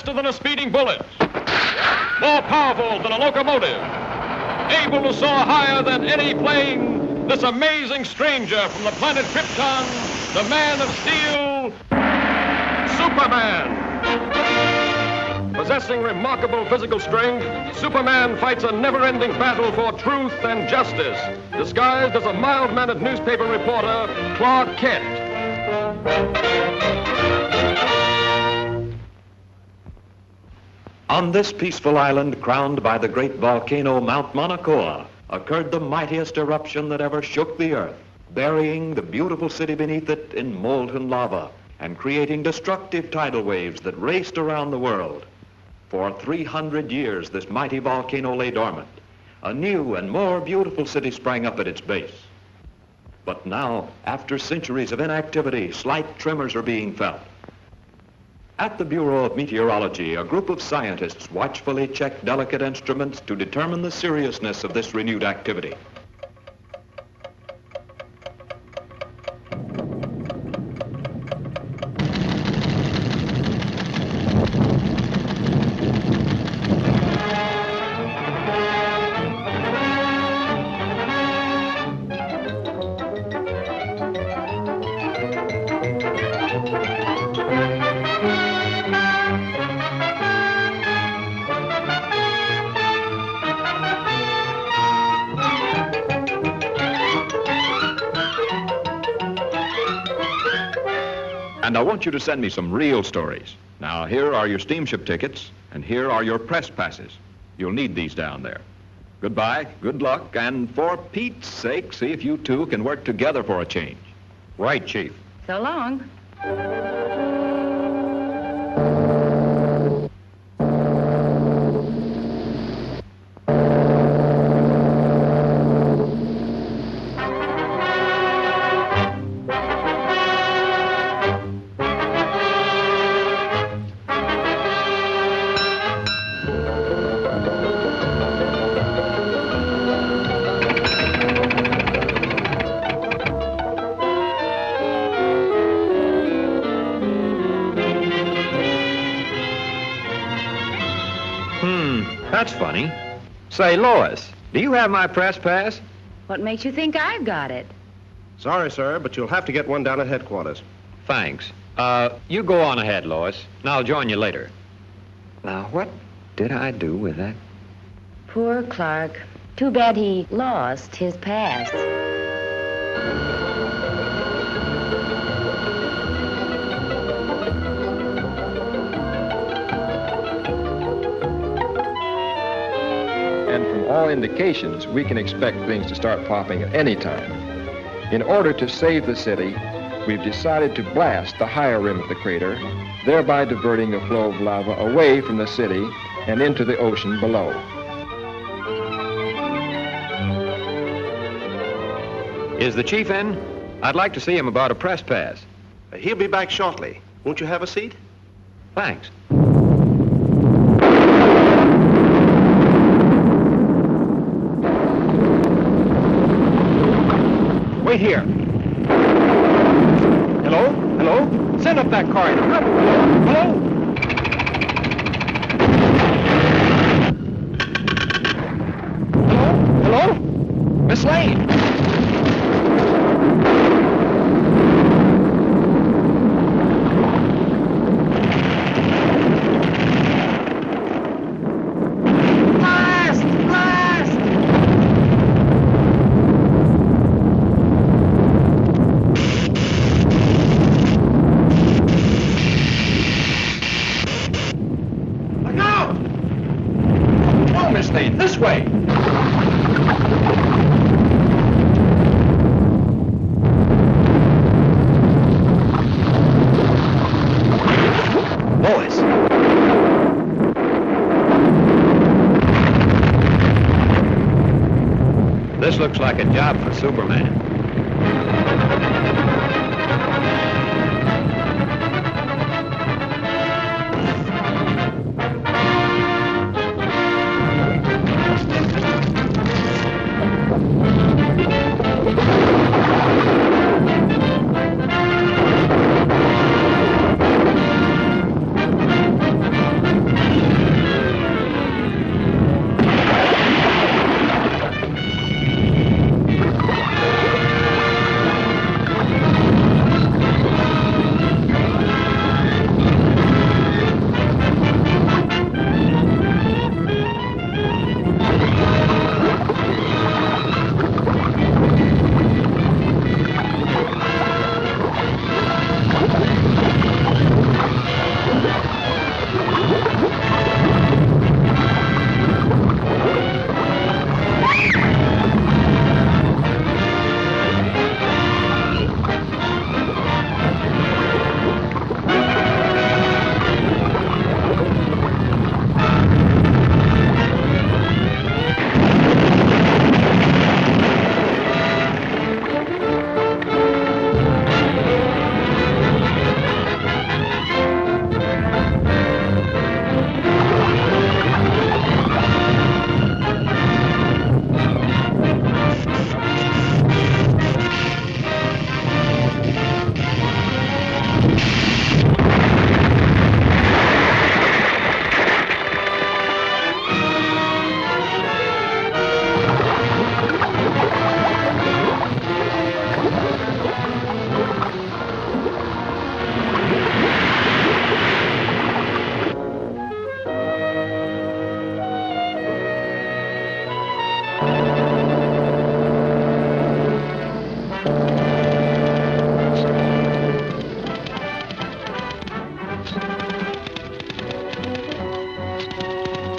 faster than a speeding bullet, more powerful than a locomotive, able to soar higher than any plane, this amazing stranger from the planet Krypton, the Man of Steel, Superman. Possessing remarkable physical strength, Superman fights a never-ending battle for truth and justice, disguised as a mild-mannered newspaper reporter, Clark Kent. On this peaceful island crowned by the great volcano Mount Mauna Kea occurred the mightiest eruption that ever shook the earth, burying the beautiful city beneath it in molten lava and creating destructive tidal waves that raced around the world. For 300 years, this mighty volcano lay dormant. A new and more beautiful city sprang up at its base. But now, after centuries of inactivity, slight tremors are being felt. At the Bureau of Meteorology, a group of scientists watchfully check delicate instruments to determine the seriousness of this renewed activity. And I want you to send me some real stories. Now, here are your steamship tickets, and here are your press passes. You'll need these down there. Goodbye, good luck, and for Pete's sake, see if you two can work together for a change. Right, Chief. So long. That's funny. Say, Lois, do you have my press pass? What makes you think I've got it? Sorry, sir, but you'll have to get one down at headquarters. Thanks. You go on ahead, Lois, and I'll join you later. Now, what did I do with that? Poor Clark. Too bad he lost his pass. And from all indications, we can expect things to start popping at any time. In order to save the city, we've decided to blast the higher rim of the crater, thereby diverting the flow of lava away from the city and into the ocean below. Is the chief in? I'd like to see him about a press pass. He'll be back shortly. Won't you have a seat? Thanks. Wait here. Hello? Hello? Send up that car. Hello? Hello? Hello? Hello? Miss Lane. This way! Lois! This looks like a job for Superman.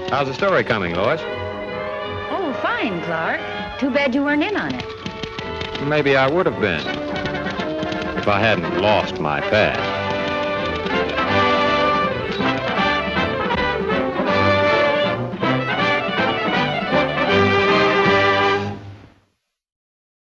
How's the story coming, Lois? Oh, fine, Clark. Too bad you weren't in on it. Maybe I would have been if I hadn't lost my pad.